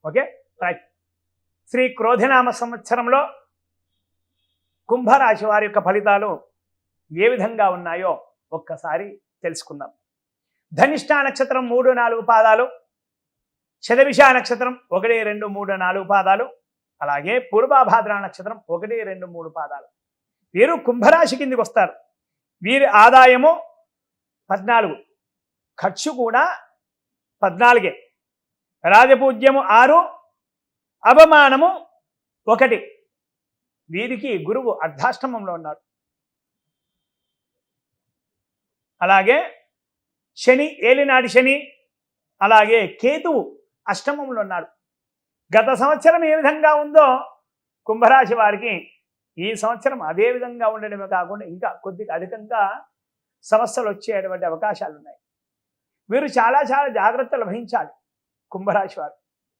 Okay right. Shri క్రోధినామ సంవత్సరంలో కుంభరాశి వారి యొక్క ఫలితాలు ఏ విధంగా ఉన్నాయో ఒక్కసారి తెలుసుకుందాం. ధనిష్ఠా నక్షత్రం 3-4 పాదాలు, శతభిష నక్షత్రం 1, 2, 3, 4 పాదాలు, అలాగే పూర్వభాద్ర నక్షత్రం 1, 2, 3 పాదాలు. వీరు కుంభరాశి కిందికి వస్తారు. వీరి ఆదాయము 14, ఖర్చు కూడా 14, రాజపూజ్యము 6, అవమానము 1. వీరికి గురువు అర్ధాష్టమంలో ఉన్నాడు. అలాగే శని, ఏలినాటి శని, అలాగే కేతువు అష్టమంలో ఉన్నాడు. గత సంవత్సరం ఏ విధంగా ఉందో కుంభరాశి వారికి ఈ సంవత్సరం అదే విధంగా ఉండడమే కాకుండా ఇంకా కొద్దిగా అధికంగా సమస్యలు వచ్చేటువంటి అవకాశాలు ఉన్నాయి. వీరు చాలా చాలా జాగ్రత్తలు వహించాలి. కుంభరాశి వారు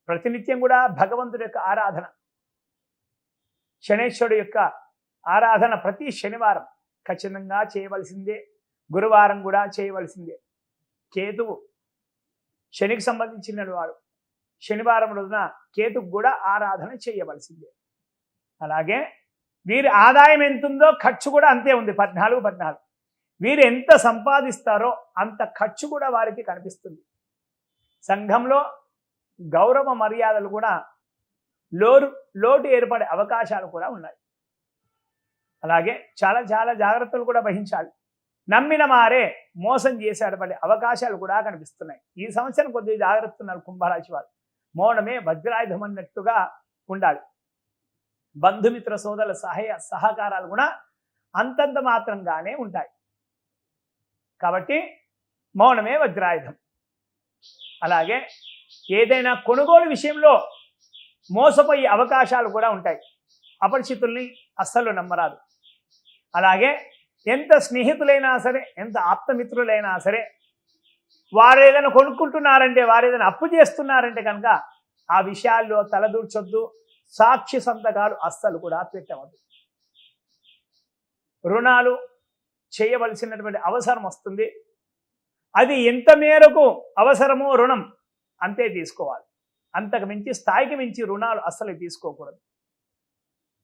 ప్రతినిత్యం కూడా భగవంతుడి యొక్క ఆరాధన, శనేశ్వరుడు యొక్క ఆరాధన ప్రతి శనివారం ఖచ్చితంగా చేయవలసిందే. గురువారం కూడా చేయవలసిందే. కేతువు శనికి సంబంధించిన వాడు. శనివారం రోజున కేతుకు కూడా ఆరాధన చేయవలసిందే. అలాగే వీరి ఆదాయం ఎంతుందో ఖర్చు కూడా అంతే ఉంది, 14. వీరు ఎంత సంపాదిస్తారో అంత ఖర్చు కూడా వారికి కనిపిస్తుంది. సంఘంలో గౌరవ మర్యాదలు కూడా లోటు ఏర్పడే అవకాశాలు కూడా ఉన్నాయి. అలాగే చాలా చాలా జాగ్రత్తలు కూడా వహించాలి. నమ్మిన మారే మోసం చేసేటువంటి అవకాశాలు కూడా కనిపిస్తున్నాయి. ఈ సంవత్సరం కొద్దిగా జాగ్రత్త ఉన్నారు కుంభరాశి వారు. మౌనమే వజ్రాయుధం అన్నట్టుగా ఉండాలి. బంధుమిత్ర సోదరుల సహకారాలు కూడా అంతంత మాత్రంగానే ఉంటాయి. కాబట్టి మౌనమే వజ్రాయుధం. అలాగే ఏదైనా కొనుగోలు విషయంలో మోసపోయే అవకాశాలు కూడా ఉంటాయి. అపరిచితుల్ని అస్సలు నమ్మరాదు. అలాగే ఎంత స్నేహితులైనా సరే, ఎంత ఆప్తమిత్రులైనా సరే, వారు ఏదైనా కొనుక్కుంటున్నారంటే, వారు ఏదైనా అప్పు చేస్తున్నారంటే కనుక ఆ విషయాల్లో తలదూర్చొద్దు. సాక్షి సంతకాలు అస్సలు కూడా పెట్టవద్దు. రుణాలు చేయవలసినటువంటి అవసరం వస్తుంది. అది ఎంత మేరకు అవసరమో రుణం అంతే తీసుకోవాలి. అంతకు మించి స్థాయికి మించి రుణాలు అస్సలు తీసుకోకూడదు.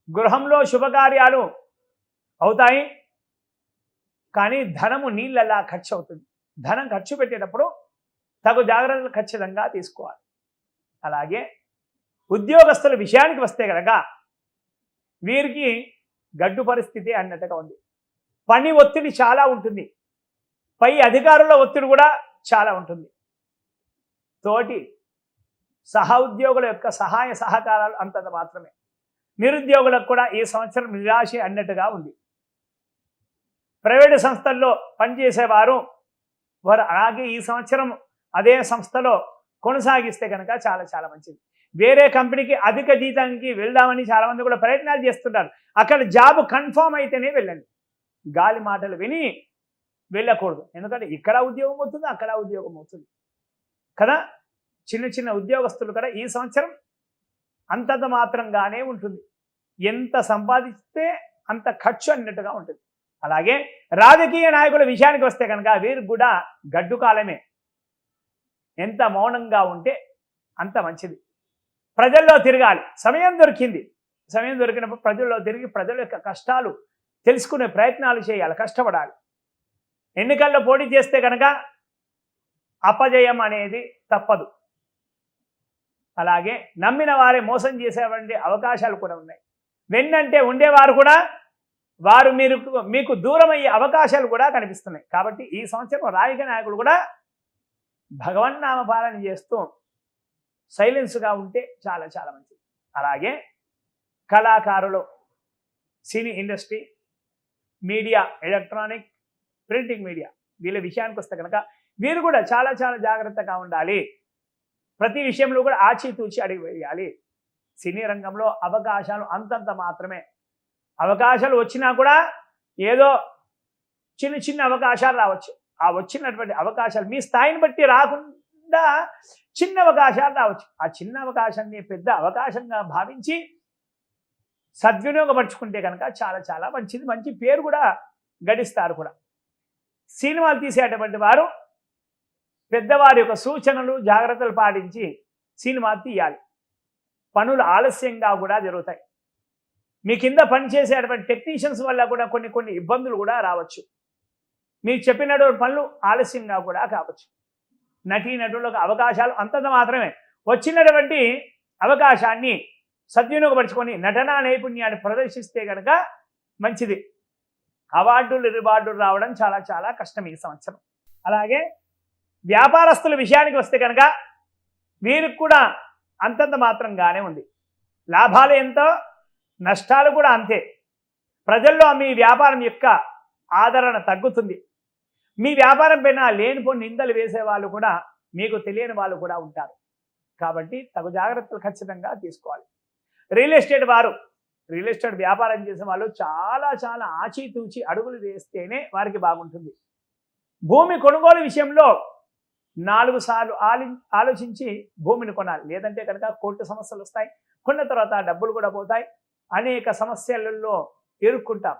గృహంలో శుభకార్యాలు అవుతాయి, కానీ ధనము నీళ్ళలా ఖర్చు అవుతుంది. ధనం ఖర్చు పెట్టేటప్పుడు తగు జాగ్రత్తలు ఖచ్చితంగా తీసుకోవాలి. అలాగే ఉద్యోగస్తుల విషయానికి వస్తే కనుక వీరికి గడ్డు పరిస్థితి అన్నట్టుగా ఉంది. పని ఒత్తిడి చాలా ఉంటుంది. పై అధికారుల ఒత్తిడి కూడా చాలా ఉంటుంది. తోటి ఉద్యోగుల యొక్క సహాయ సహకారాలు అంతంత మాత్రమే. నిరుద్యోగులకు కూడా ఈ సంవత్సరం నిరాశ అన్నట్టుగా ఉంది. ప్రైవేటు సంస్థల్లో పనిచేసేవారు వారు అలాగే ఈ సంవత్సరం అదే సంస్థలో కొనసాగిస్తే కనుక చాలా చాలా మంచిది. వేరే కంపెనీకి అధిక జీతానికి వెళ్దామని చాలామంది కూడా ప్రయత్నాలు చేస్తుంటారు. అక్కడ జాబ్ కన్ఫర్మ్ అయితేనే వెళ్ళండి. గాలి మాటలు విని వెళ్ళకూడదు. ఎందుకంటే ఇక్కడ ఉద్యోగం అవుతుంది, అక్కడ ఉద్యోగం అవుతుంది కదా. చిన్న చిన్న ఉద్యోగస్తులు కూడా ఈ సంవత్సరం అంతంత మాత్రంగానే ఉంటుంది. ఎంత సంపాదిస్తే అంత ఖర్చు అన్నట్టుగా ఉంటుంది. అలాగే రాజకీయ నాయకుల విషయానికి వస్తే కనుక వీరికి కూడా గడ్డు కాలమే. ఎంత మౌనంగా ఉంటే అంత మంచిది. ప్రజల్లో తిరగాలి. సమయం దొరికింది. సమయం దొరికినప్పుడు ప్రజల్లో తిరిగి ప్రజల యొక్క కష్టాలు తెలుసుకునే ప్రయత్నాలు చేయాలి, కష్టపడాలి. ఎన్నికల్లో పోటీ చేస్తే కనుక అపజయం అనేది తప్పదు. అలాగే నమ్మిన వారే మోసం చేసేటువంటి అవకాశాలు కూడా ఉన్నాయి. వెన్నంటే ఉండేవారు కూడా వారు మీకు దూరం అయ్యే అవకాశాలు కూడా కనిపిస్తున్నాయి. కాబట్టి ఈ సంవత్సరం రాజకీయ నాయకులు కూడా భగవన్నామ పాలన చేస్తూ సైలెన్స్గా ఉంటే చాలా చాలా మంచిది. అలాగే కళాకారులు, cine industry, media, electronic, printing media వీళ్ళ విషయానికి వస్తే కనుక వీరు కూడా చాలా చాలా జాగ్రత్తగా ఉండాలి. ప్రతి విషయంలో కూడా ఆచితూచి అడిగి వేయాలి. సినీ రంగంలో అవకాశాలు అంతంత మాత్రమే. అవకాశాలు వచ్చినా కూడా ఏదో చిన్న చిన్న అవకాశాలు రావచ్చు. ఆ వచ్చినటువంటి అవకాశాలు మీ స్థాయిని బట్టి రాకుండా చిన్న అవకాశాలు రావచ్చు. ఆ చిన్న అవకాశాన్ని పెద్ద అవకాశంగా భావించి సద్వినియోగపరుచుకుంటే కనుక చాలా చాలా మంచిది. మంచి పేరు కూడా గడిస్తారు కూడా. సినిమాలు తీసేటువంటి వారు పెద్దవారి యొక్క సూచనలు జాగ్రత్తలు పాటించి సినిమా తీయాలి. పనులు ఆలస్యంగా కూడా జరుగుతాయి. మీ కింద పనిచేసేటువంటి టెక్నీషియన్స్ వల్ల కూడా కొన్ని ఇబ్బందులు కూడా రావచ్చు. మీరు చెప్పినటువంటి పనులు ఆలస్యంగా కూడా కావచ్చు. నటీనటులకు అవకాశాలు అంతంత మాత్రమే. వచ్చినటువంటి అవకాశాన్ని సద్వినియోగపరుచుకొని నటనా నైపుణ్యాన్ని ప్రదర్శిస్తే కనుక మంచిది. అవార్డులు రివార్డులు రావడం చాలా చాలా కష్టం ఈ సంవత్సరం. అలాగే వ్యాపారస్తుల విషయానికి వస్తే కనుక వీరికి కూడా అంతంత మాత్రంగానే ఉంది. లాభాలు ఎంతో, నష్టాలు కూడా అంతే. ప్రజల్లో మీ వ్యాపారం యొక్క ఆదరణ తగ్గుతుంది. మీ వ్యాపారం పైన లేనిపోని నిందలు వేసే వాళ్ళు కూడా, మీకు తెలియని వాళ్ళు కూడా ఉంటారు. కాబట్టి తగు జాగ్రత్తలు ఖచ్చితంగా తీసుకోవాలి. రియల్ ఎస్టేట్ వ్యాపారం చేసే వాళ్ళు చాలా చాలా ఆచితూచి అడుగులు వేస్తేనే వారికి బాగుంటుంది. భూమి కొనుగోలు విషయంలో 4 సార్లు ఆలోచించి భూమిని కొనాలి. లేదంటే కనుక కోర్టు సమస్యలు వస్తాయి. కొన్న తర్వాత డబ్బులు కూడా పోతాయి. అనేక సమస్యలలో ఇరుక్కుంటాం.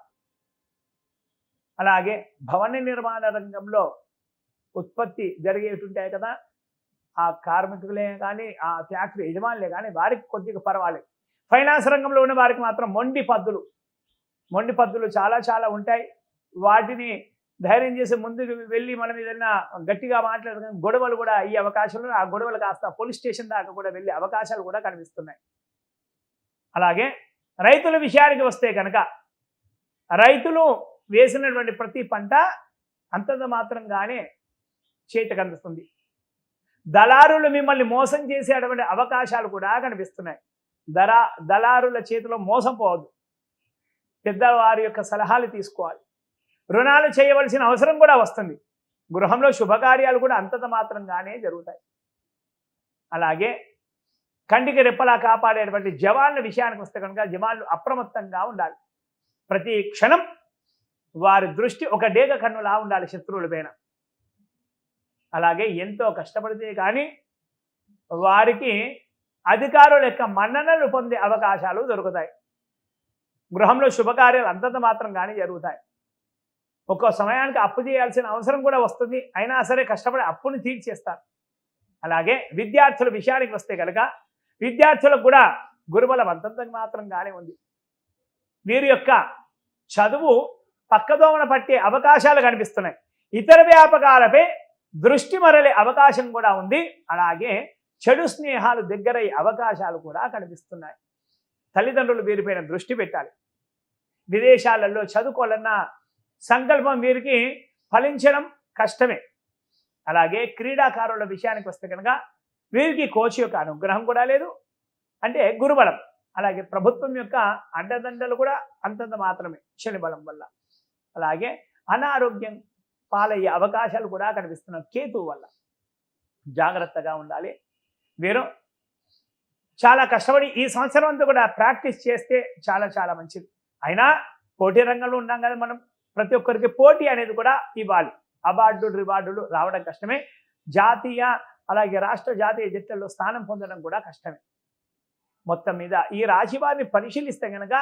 అలాగే భవన నిర్మాణ రంగంలో ఉత్పత్తి జరిగేటుంటాయి కదా, ఆ కార్మికులే కానీ, ఆ ఫ్యాక్టరీ యజమానులే కానీ వారికి కొద్దిగా పర్వాలేదు. ఫైనాన్స్ రంగంలో ఉన్న వారికి మాత్రం మొండి పద్దులు చాలా చాలా ఉంటాయి. వాటిని ధైర్యం చేసి ముందుకు వెళ్ళి మనం ఏదైనా గట్టిగా మాట్లాడడం గొడవలు కూడా అయ్యే అవకాశాలు, ఆ గొడవలు కాస్త పోలీస్ స్టేషన్ దాకా కూడా వెళ్ళే అవకాశాలు కూడా కనిపిస్తున్నాయి. అలాగే రైతుల విషయానికి వస్తే కనుక రైతులు వేసినటువంటి ప్రతి పంట అంతంత మాత్రంగానే చేతికి అందుతుంది. దళారులు మిమ్మల్ని మోసం చేసేటువంటి అవకాశాలు కూడా కనిపిస్తున్నాయి. దళారుల చేతిలో మోసం పోవద్దు. పెద్దవారి యొక్క సలహాలు తీసుకోవాలి. రుణాలు చేయవలసిన అవసరం కూడా వస్తుంది. గృహంలో శుభకార్యాలు కూడా అంతంత మాత్రంగానే జరుగుతాయి. అలాగే కంటికి రెప్పలా కాపాడేటువంటి జవాన్ల విషయానికి వస్తే కనుక జవాన్లు అప్రమత్తంగా ఉండాలి. ప్రతి క్షణం వారి దృష్టి ఒక డేగ కన్నులా ఉండాలి శత్రువుల పైన. అలాగే ఎంతో కష్టపడితే కానీ వారికి అధికారుల యొక్క మన్ననలు పొందే అవకాశాలు దొరుకుతాయి. గృహంలో శుభకార్యాలు అంతంత మాత్రంగానే జరుగుతాయి. ఒక్కో సమయానికి అప్పు చేయాల్సిన అవసరం కూడా వస్తుంది. అయినా సరే కష్టపడి అప్పుని తీర్చేస్తారు. అలాగే విద్యార్థుల విషయానికి వస్తే కనుక విద్యార్థులకు కూడా గురుబలం అంతంత మాత్రంగానే ఉంది. వీరి యొక్క చదువు పక్కదోమన పట్టే అవకాశాలు కనిపిస్తున్నాయి. ఇతర వ్యాపకాలపై దృష్టి మరలే అవకాశం కూడా ఉంది. అలాగే చెడు స్నేహాలు దగ్గరయ్యే అవకాశాలు కూడా కనిపిస్తున్నాయి. తల్లిదండ్రులు వీరిపైన దృష్టి పెట్టాలి. విదేశాలలో చదువుకోవాలన్న సంకల్పం వీరికి ఫలించడం కష్టమే. అలాగే క్రీడాకారుల విషయానికి వస్తే కనుక వీరికి కోచ్ యొక్క అనుగ్రహం కూడా లేదు, అంటే గురుబలం. అలాగే ప్రభుత్వం యొక్క అండదండలు కూడా అంతంత మాత్రమే శని బలం వల్ల. అలాగే అనారోగ్యం పాలయ్యే అవకాశాలు కూడా కనిపిస్తున్నాయి కేతువు వల్ల. జాగ్రత్తగా ఉండాలి. వీరు చాలా కష్టపడి ఈ సంవత్సరం అంతా కూడా ప్రాక్టీస్ చేస్తే చాలా చాలా మంచిది. అయినా పోటీ రంగంలో ఉన్నాం కదా మనం, ప్రతి ఒక్కరికి పోటీ అనేది కూడా ఇవ్వాలి. అవార్డులు రివార్డులు రావడం కష్టమే. జాతీయ అలాగే రాష్ట్ర జాతీయ జట్లలో స్థానం పొందడం కూడా కష్టమే. మొత్తం మీద ఈ రాశి వారిని పరిశీలిస్తే కనుక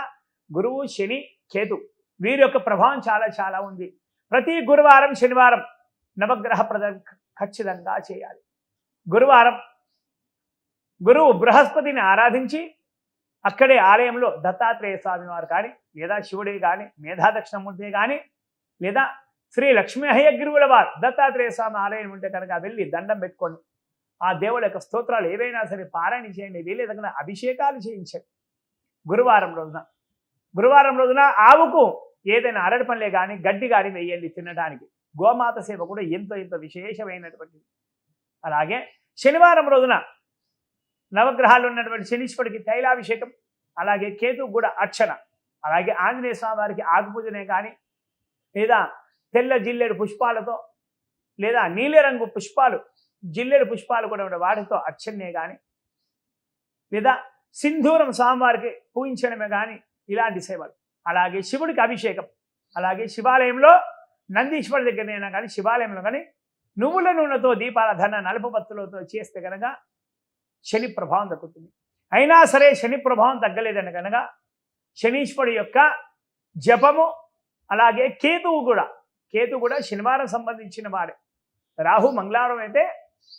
గురువు, శని, కేతు వీరి యొక్క ప్రభావం చాలా చాలా ఉంది. ప్రతి గురువారం శనివారం నవగ్రహ ఖచ్చితంగా చేయాలి. గురువారం గురువు బృహస్పతిని ఆరాధించి అక్కడే ఆలయంలో దత్తాత్రేయ స్వామి వారు కానీ, లేదా శివుడే కానీ, మేధా దక్షిణమూర్తి కానీ, లేదా శ్రీ లక్ష్మీ హయగ్రీవుల వారు దత్తాత్రేయ స్వామి ఆలయం ఉంటే కనుక వెళ్ళి దండం పెట్టుకోండి. ఆ దేవుళ్ళ యొక్క స్తోత్రాలు ఏవైనా సరే పారాయణ చేయండి. వీలేదగిన అభిషేకాలు చేయించండి. గురువారం రోజున ఆవుకు ఏదైనా అరటి పండ్లే కానీ గడ్డి కానీ వేయండి తినడానికి. గోమాత సేవ కూడా ఎంతో ఎంతో విశేషమైనటువంటిది. అలాగే శనివారం రోజున నవగ్రహాలు ఉన్నటువంటి శనీశ్వరుడికి తైలాభిషేకం, అలాగే కేతువు కూడా అర్చన, అలాగే ఆంజనేయ స్వామి వారికి ఆకుపూజనే కానీ, లేదా తెల్ల జిల్లేడు పుష్పాలతో, లేదా నీలిరంగు పుష్పాలు జిల్లేడు పుష్పాలు కూడా ఉండే వాటితో అర్చనే కానీ, లేదా సింధూరం స్వామివారికి పూజించడమే కానీ ఇలాంటి సేవలు. అలాగే శివుడికి అభిషేకం, అలాగే శివాలయంలో నందీశ్వరుడి దగ్గరైనా కానీ శివాలయంలో కానీ నువ్వుల నూనెతో దీపారాధన నలుపు బత్తులతో చేస్తే కనుక శని ప్రభావం తగ్గుతుంది. అయినా సరే శని ప్రభావం తగ్గలేదని కనుక శనీశ్వరుడి యొక్క జపము, అలాగే కేతువు కూడా శనివారం సంబంధించిన వాడే. రాహు మంగళవారం అయితే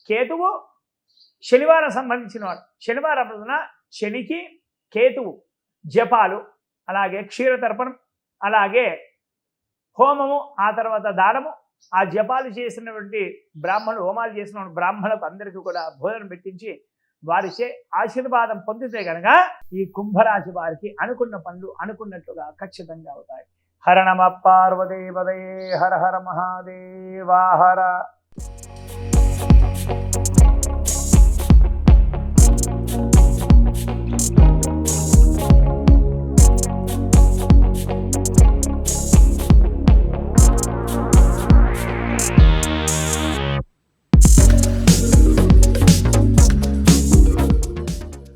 కేతువు శనివారం సంబంధించిన వాడు. శనివారం రోజున శనికి కేతువు జపాలు, అలాగే క్షీరతర్పణం, అలాగే హోమము, ఆ తర్వాత దానము, ఆ జపాలు చేసినటువంటి బ్రాహ్మణులు, హోమాలు చేసిన బ్రాహ్మణులకు అందరికీ కూడా భోజనం పెట్టించి వారిచే ఆశీర్వాదం పొందితే కనుక ఈ కుంభరాశి వారికి అనుకున్న పనులు అనుకున్నట్లుగా ఖచ్చితంగా అవుతాయి. హర నమ పార్వతీపదే, హర హర మహాదేవా హర.